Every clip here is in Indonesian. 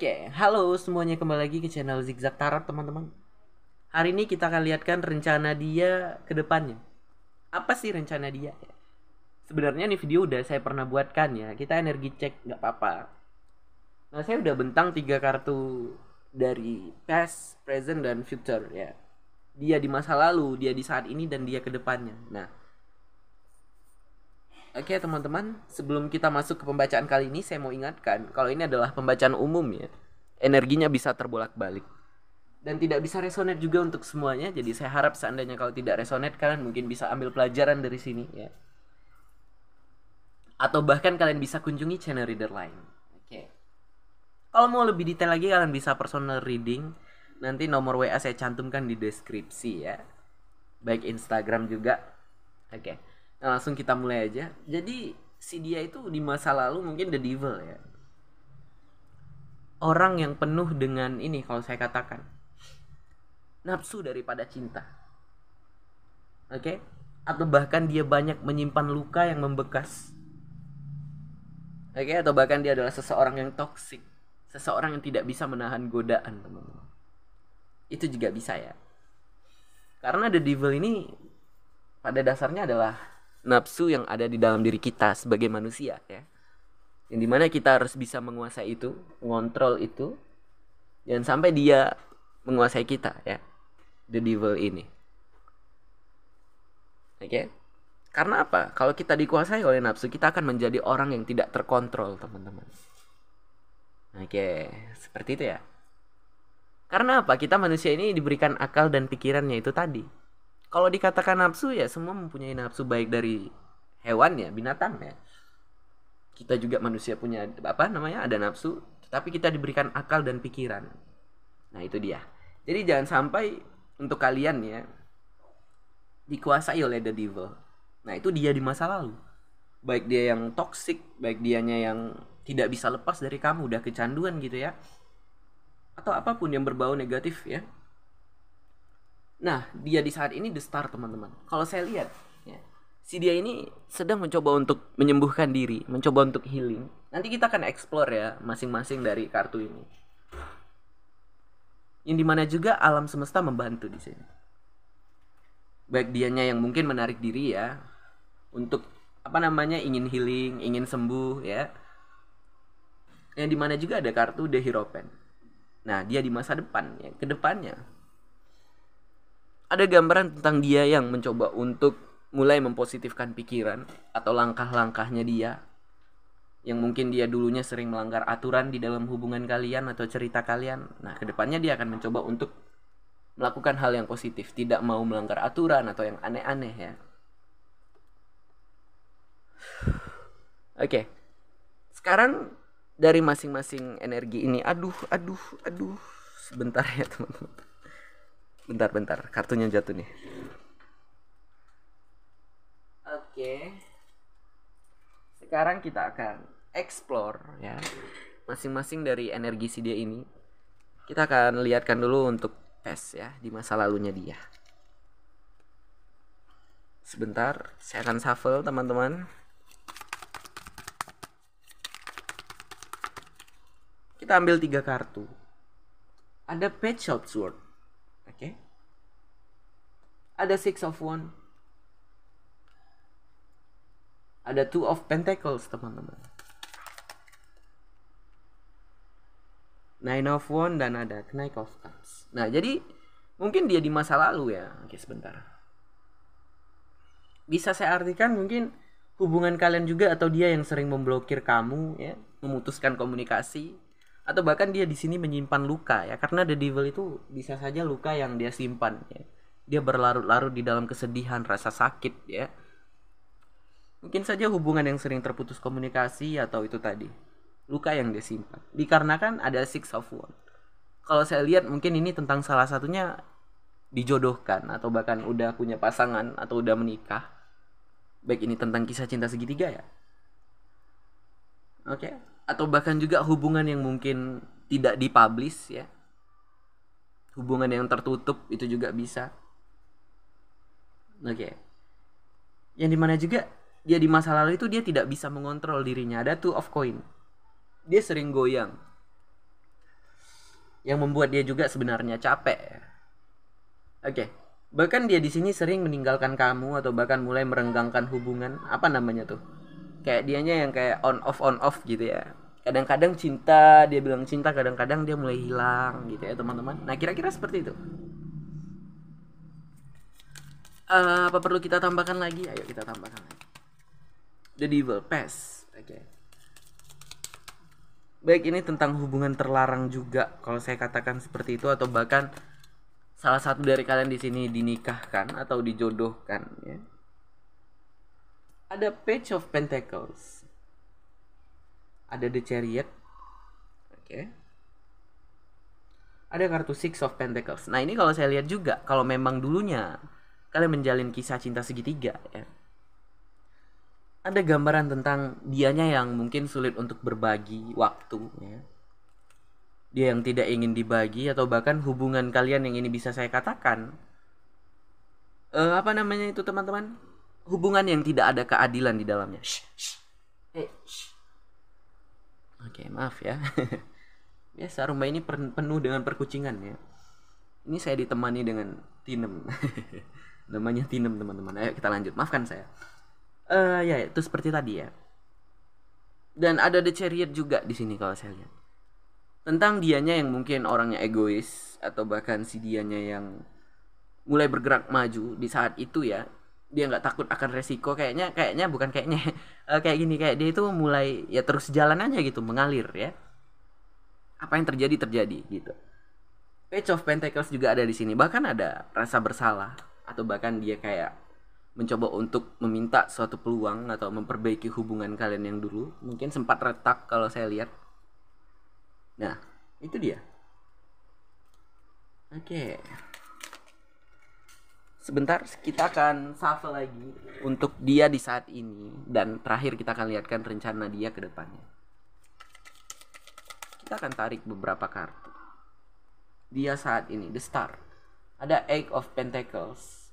Oke, halo semuanya, kembali lagi ke channel Zigzag Tarot teman-teman. Hari ini kita akan lihatkan rencana dia ke depannya. Apa sih rencana dia? Sebenarnya nih video udah saya pernah buatkan ya. Kita energi cek nggak apa-apa. Nah, saya udah bentang 3 kartu dari past, present, dan future ya. Dia di masa lalu, dia di saat ini, dan dia ke depannya. Nah, oke teman-teman, sebelum kita masuk ke pembacaan kali ini, saya mau ingatkan kalau ini adalah pembacaan umum ya. Energinya bisa terbolak-balik dan tidak bisa resonate juga untuk semuanya. Jadi saya harap seandainya kalau tidak resonate, kalian mungkin bisa ambil pelajaran dari sini ya. Atau bahkan kalian bisa kunjungi channel reader lain. Oke. Kalau mau lebih detail lagi, kalian bisa personal reading. Nanti nomor WA saya cantumkan di deskripsi ya. Baik Instagram juga. Oke. Nah, langsung kita mulai aja. Jadi si dia itu di masa lalu mungkin the devil ya. Orang yang penuh dengan ini, kalau saya katakan nafsu daripada cinta. Oke? Atau bahkan dia banyak menyimpan luka yang membekas. Oke? Atau bahkan dia adalah seseorang yang toksik, seseorang yang tidak bisa menahan godaan, teman-teman. Itu juga bisa ya. Karena the devil ini pada dasarnya adalah nafsu yang ada di dalam diri kita sebagai manusia ya. Yang dimana kita harus bisa menguasai itu, mengontrol itu, jangan sampai dia menguasai kita ya, the devil ini. Oke? Karena apa? Kalau kita dikuasai oleh nafsu, kita akan menjadi orang yang tidak terkontrol, teman-teman. Oke, seperti itu ya. Karena apa? Kita manusia ini diberikan akal dan pikirannya itu tadi. Kalau dikatakan nafsu ya, semua mempunyai nafsu, baik dari hewan ya, binatang ya. Kita juga manusia punya ada nafsu, tapi kita diberikan akal dan pikiran. Nah, itu dia. Jadi jangan sampai untuk kalian ya dikuasai oleh the devil. Nah, itu dia di masa lalu. Baik dia yang toksik, baik dianya yang tidak bisa lepas dari kamu, udah kecanduan gitu ya. Atau apapun yang berbau negatif ya. Nah, dia di saat ini the star, teman-teman. Kalau saya lihat ya, si dia ini sedang mencoba untuk menyembuhkan diri, mencoba untuk healing. Nanti kita akan explore ya masing-masing dari kartu ini. Yang dimana juga alam semesta membantu di sini. Baik dianya yang mungkin menarik diri ya untuk ingin healing, ingin sembuh ya. Yang dimana juga ada kartu The Hierophant. Nah, dia di masa depan ya, ke depannya. Ada gambaran tentang dia yang mencoba untuk mulai mempositifkan pikiran atau langkah-langkahnya dia, yang mungkin dia dulunya sering melanggar aturan di dalam hubungan kalian atau cerita kalian. Nah, kedepannya dia akan mencoba untuk melakukan hal yang positif, tidak mau melanggar aturan atau yang aneh-aneh ya. Oke. Sekarang dari masing-masing energi ini, aduh, sebentar ya teman-teman. Bentar, kartunya jatuh nih. Oke. Sekarang kita akan explore ya masing-masing dari energi si dia ini. Kita akan lihatkan dulu untuk past ya, di masa lalunya dia. Sebentar, saya akan shuffle teman-teman. Kita ambil 3 kartu. Ada Page of Swords. Oke. Ada Six of Wands. Ada Two of Pentacles, teman-teman. Nine of Wands dan ada Knight of Cups. Nah, jadi mungkin dia di masa lalu ya. Oke, sebentar. Bisa saya artikan mungkin hubungan kalian juga, atau dia yang sering memblokir kamu ya, memutuskan komunikasi, atau bahkan dia di sini menyimpan luka ya. Karena the devil itu bisa saja luka yang dia simpan ya. Dia berlarut-larut di dalam kesedihan, rasa sakit ya. Mungkin saja hubungan yang sering terputus komunikasi, atau itu tadi luka yang dia simpan. Dikarenakan ada Six of Wands. Kalau saya lihat mungkin ini tentang salah satunya dijodohkan, atau bahkan udah punya pasangan, atau udah menikah. Baik ini tentang kisah cinta segitiga ya. Oke. Atau bahkan juga hubungan yang mungkin tidak dipublish ya. Hubungan yang tertutup itu juga bisa. Oke. Yang dimana juga dia di masa lalu itu dia tidak bisa mengontrol dirinya. Ada Two of Coin. Dia sering goyang. yang membuat dia juga sebenarnya capek. Oke. Bahkan dia di sini sering meninggalkan kamu atau bahkan mulai merenggangkan hubungan, apa namanya tuh? Kayak dianya yang kayak on off gitu ya. Kadang-kadang cinta, dia bilang cinta, kadang-kadang dia mulai hilang gitu ya, teman-teman. Nah, kira-kira seperti itu. Apa perlu kita tambahkan lagi? Ayo kita tambahkan lagi. The Devil Pass. Oke. Baik, ini tentang hubungan terlarang juga kalau saya katakan seperti itu, atau bahkan salah satu dari kalian di sini dinikahkan atau dijodohkan ya. Ada Page of Pentacles. Ada The Chariot. Oke. Ada kartu Six of Pentacles. Nah, ini kalau saya lihat juga, kalau memang dulunya kalian menjalin kisah cinta segitiga ya. Ada gambaran tentang dianya yang mungkin sulit untuk berbagi waktu ya. Dia yang tidak ingin dibagi, atau bahkan hubungan kalian yang ini bisa saya katakan apa namanya itu, teman-teman? Hubungan yang tidak ada keadilan di dalamnya. Oke, maaf ya. Biasa rumah ini penuh dengan perkucingan ya. Ini saya ditemani dengan Tinem. Namanya Tinem, teman-teman. Ayo kita lanjut. Maafkan saya. Ya itu seperti tadi ya. Dan ada The Chariot juga di sini kalau saya lihat. Tentang dianya yang mungkin orangnya egois, atau bahkan si dianya yang mulai bergerak maju di saat itu ya. Dia nggak takut akan resiko, kayaknya bukan kayaknya kayak gini, kayak dia itu mulai ya terus jalan aja gitu, mengalir ya. Apa yang terjadi gitu. Page of Pentacles juga ada di sini. Bahkan ada rasa bersalah, atau bahkan dia kayak mencoba untuk meminta suatu peluang atau memperbaiki hubungan kalian yang dulu mungkin sempat retak kalau saya lihat. Nah, itu dia. Oke. Sebentar, kita akan shuffle lagi untuk dia di saat ini, dan terakhir kita akan lihatkan rencana dia ke depannya. Kita akan tarik beberapa kartu. Dia saat ini, The Star. Ada Eight of Pentacles.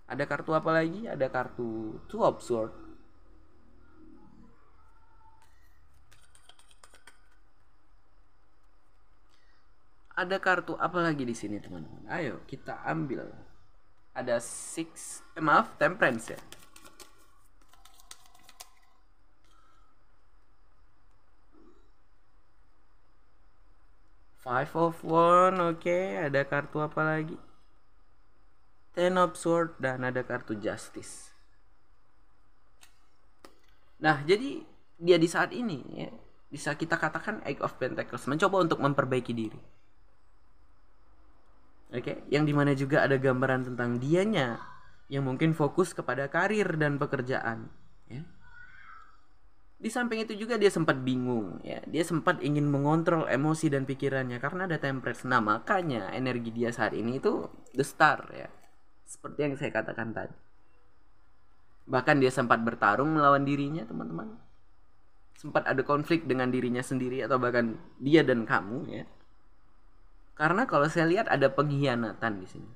Ada kartu apa lagi? Ada kartu Two of Swords. Ada kartu apa lagi di sini, teman-teman? Ayo kita ambil. Ada Temperance ya. Five of Wands, oke. Ada kartu apa lagi? Ten of Swords, dan ada kartu Justice. Nah, jadi dia di saat ini ya, bisa kita katakan Eight of Pentacles, mencoba untuk memperbaiki diri. Oke, yang dimana juga ada gambaran tentang dianya yang mungkin fokus kepada karir dan pekerjaan ya. Di samping itu juga dia sempat bingung ya, dia sempat ingin mengontrol emosi dan pikirannya karena ada Temperance. Nah, makanya energi dia saat ini itu The Star ya, seperti yang saya katakan tadi. Bahkan dia sempat bertarung melawan dirinya, teman-teman. Sempat ada konflik dengan dirinya sendiri, atau bahkan dia dan kamu ya. Karena kalau saya lihat ada pengkhianatan di sini.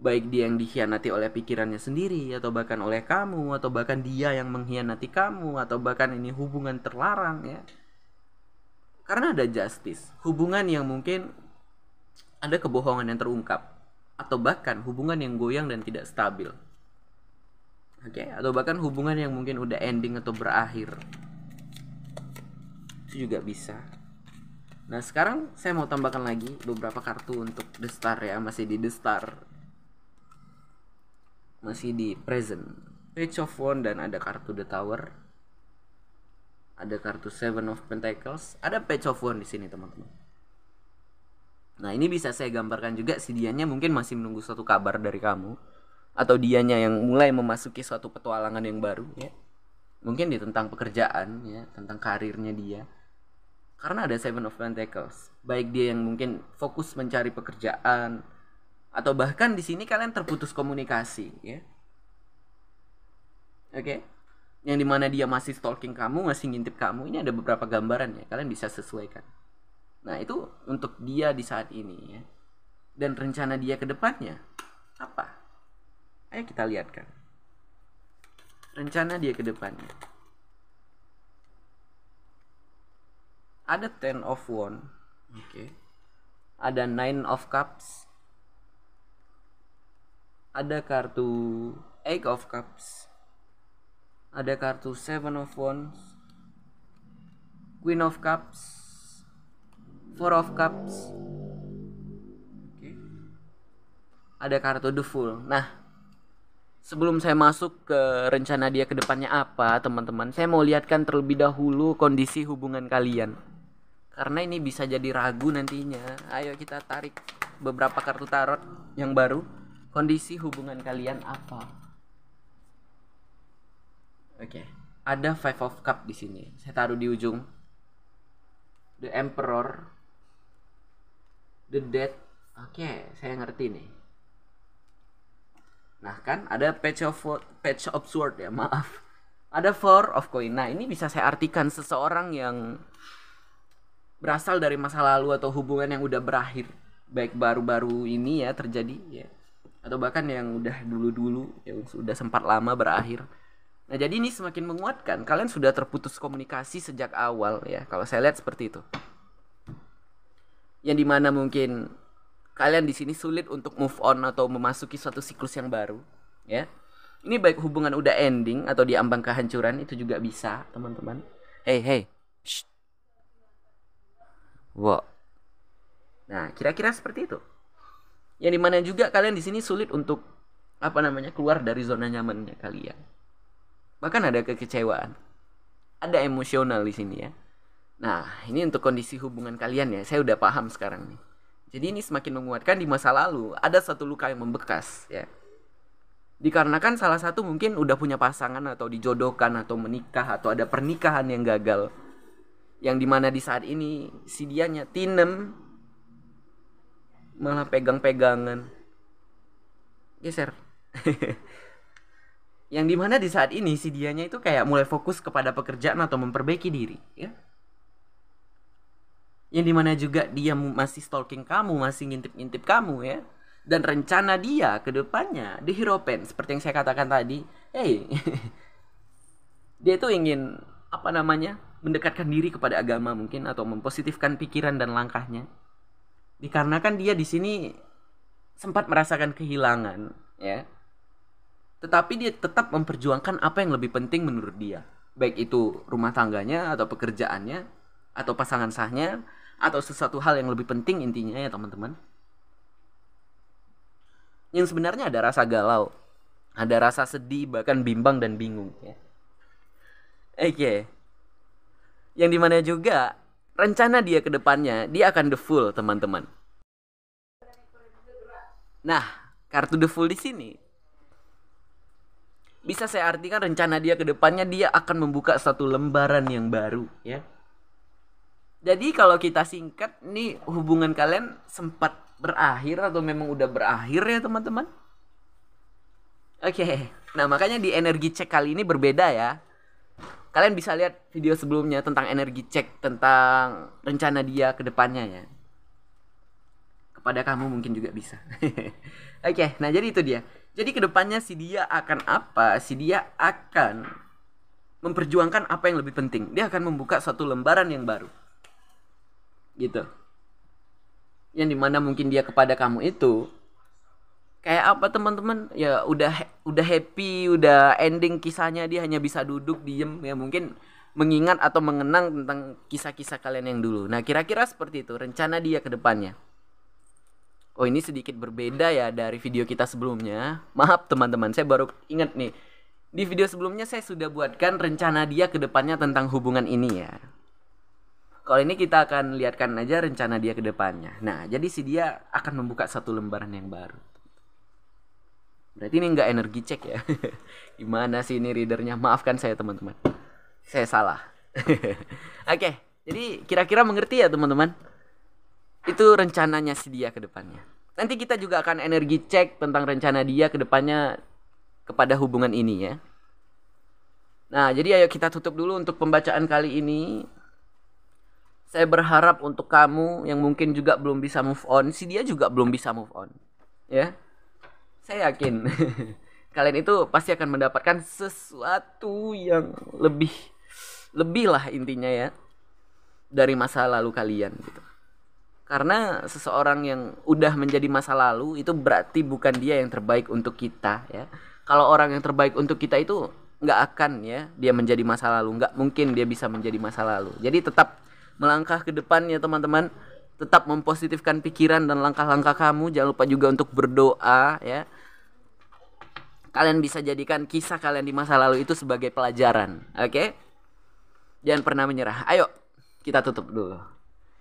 Baik dia yang dikhianati oleh pikirannya sendiri, atau bahkan oleh kamu, atau bahkan dia yang mengkhianati kamu, atau bahkan ini hubungan terlarang ya. Karena ada Justice, hubungan yang mungkin ada kebohongan yang terungkap, atau bahkan hubungan yang goyang dan tidak stabil. Oke, atau bahkan hubungan yang mungkin udah ending atau berakhir. Itu juga bisa. Nah, sekarang saya mau tambahkan lagi beberapa kartu untuk The Star ya, masih di The Star. Masih di present. Page of Wands, dan ada kartu The Tower. Ada kartu Seven of Pentacles, ada Page of Wands di sini, teman-teman. Nah, ini bisa saya gambarkan juga si dianya mungkin masih menunggu suatu kabar dari kamu, atau dianya yang mulai memasuki suatu petualangan yang baru ya. Mungkin di tentang pekerjaan ya, tentang karirnya dia. Karena ada Seven of Pentacles. Baik dia yang mungkin fokus mencari pekerjaan, atau bahkan di sini kalian terputus komunikasi ya. Oke. Yang dimana dia masih stalking kamu, masih ngintip kamu. Ini ada beberapa gambaran ya, kalian bisa sesuaikan. Nah, itu untuk dia di saat ini ya. Dan rencana dia ke depannya apa? Ayo kita lihatkan rencana dia ke depannya. Ada Ten of Wands. Oke. Ada Nine of Cups. Ada kartu Eight of Cups. Ada kartu Seven of Wands. Queen of Cups. Four of Cups. Oke. Ada kartu The Fool. Nah, sebelum saya masuk ke rencana dia ke depannya apa, teman-teman, saya mau lihatkan terlebih dahulu kondisi hubungan kalian. Karena ini bisa jadi ragu nantinya. Ayo kita tarik beberapa kartu tarot yang baru. Kondisi hubungan kalian apa? Oke. Ada Five of Cup di sini. Saya taruh di ujung. The Emperor. The Death. Oke, saya ngerti nih. Nah kan ada Page of Sword ya, maaf. Ada Four of Coin. Nah ini bisa saya artikan seseorang yang berasal dari masa lalu atau hubungan yang udah berakhir, baik baru-baru ini ya terjadi ya, atau bahkan yang udah dulu-dulu yang sudah sempat lama berakhir. Nah jadi ini semakin menguatkan kalian sudah terputus komunikasi sejak awal ya, kalau saya lihat seperti itu. Yang dimana mungkin kalian di sini sulit untuk move on atau memasuki suatu siklus yang baru ya. Ini baik hubungan udah ending atau diambang kehancuran, itu juga bisa teman-teman. Hey. Shh. Wow. Nah, kira-kira seperti itu. Yang dimana juga kalian di sini sulit untuk keluar dari zona nyamannya kalian. Bahkan ada kekecewaan, ada emosional di sini ya. Nah, ini untuk kondisi hubungan kalian ya. Saya udah paham sekarang nih. Jadi ini semakin menguatkan di masa lalu ada satu luka yang membekas ya. Dikarenakan salah satu mungkin udah punya pasangan atau dijodohkan atau menikah atau ada pernikahan yang gagal. Yang dimana di saat ini si dianya tinem malah pegang-pegangan, geser. Yang dimana di saat ini si dianya itu kayak mulai fokus kepada pekerjaan atau memperbaiki diri ya. Yang dimana juga dia masih stalking kamu, masih ngintip-ngintip kamu ya. Dan rencana dia ke depannya di Hierophant seperti yang saya katakan tadi, dia tuh ingin mendekatkan diri kepada agama mungkin atau mempositifkan pikiran dan langkahnya. Dikarenakan dia di sini sempat merasakan kehilangan, ya. Tetapi dia tetap memperjuangkan apa yang lebih penting menurut dia. Baik itu rumah tangganya atau pekerjaannya atau pasangan sahnya atau sesuatu hal yang lebih penting intinya ya teman-teman. Yang sebenarnya ada rasa galau, ada rasa sedih, bahkan bimbang dan bingung ya. Oke. Yang dimana juga rencana dia ke depannya, dia akan the Fool, teman-teman. Nah, kartu the Fool di sini bisa saya artikan rencana dia ke depannya, dia akan membuka satu lembaran yang baru, ya. Jadi kalau kita singkat, nih hubungan kalian sempat berakhir atau memang udah berakhir ya, teman-teman. Oke. Nah, makanya di energi cek kali ini berbeda ya. Kalian bisa lihat video sebelumnya tentang energi cek, tentang rencana dia ke depannya ya. Kepada kamu mungkin juga bisa. Oke, nah jadi itu dia. Jadi ke depannya si dia akan apa? Si dia akan memperjuangkan apa yang lebih penting. Dia akan membuka satu lembaran yang baru. Gitu. Yang dimana mungkin dia kepada kamu itu kayak apa teman-teman? Ya udah happy, udah ending kisahnya, dia hanya bisa duduk diem ya, mungkin mengingat atau mengenang tentang kisah-kisah kalian yang dulu. Nah, kira-kira seperti itu rencana dia ke depannya. Oh, ini sedikit berbeda ya dari video kita sebelumnya. Maaf teman-teman, saya baru ingat nih. Di video sebelumnya saya sudah buatkan rencana dia ke depannya tentang hubungan ini ya. Kalau ini kita akan lihatkan aja rencana dia ke depannya. Nah, jadi si dia akan membuka satu lembaran yang baru. Berarti ini nggak energi cek ya. Gimana sih ini readernya? Maafkan saya teman-teman, saya salah. Oke, jadi kira-kira mengerti ya teman-teman. Itu rencananya si dia ke depannya. Nanti kita juga akan energi cek tentang rencana dia ke depannya kepada hubungan ini ya. Nah, jadi ayo kita tutup dulu untuk pembacaan kali ini. Saya berharap untuk kamu yang mungkin juga belum bisa move on, si dia juga belum bisa move on. Ya. Saya yakin kalian itu pasti akan mendapatkan sesuatu yang lebih lah intinya ya. dari masa lalu kalian gitu. Karena seseorang yang udah menjadi masa lalu itu berarti bukan dia yang terbaik untuk kita ya. Kalau orang yang terbaik untuk kita itu nggak akan ya dia menjadi masa lalu, nggak mungkin dia bisa menjadi masa lalu. Jadi tetap melangkah ke depan ya teman-teman, tetap mempositifkan pikiran dan langkah-langkah kamu. Jangan lupa juga untuk berdoa ya. Kalian bisa jadikan kisah kalian di masa lalu itu sebagai pelajaran, oke? Jangan pernah menyerah. Ayo kita tutup dulu.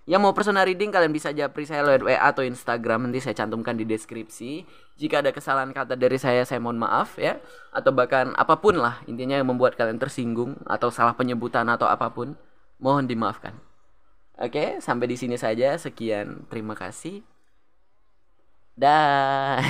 Yang mau personal reading kalian bisa japri saya lewat WA atau Instagram, nanti saya cantumkan di deskripsi. Jika ada kesalahan kata dari saya mohon maaf ya. Atau bahkan apapun lah intinya yang membuat kalian tersinggung atau salah penyebutan atau apapun, mohon dimaafkan. Oke, sampai di sini saja. Sekian, terima kasih. Dah.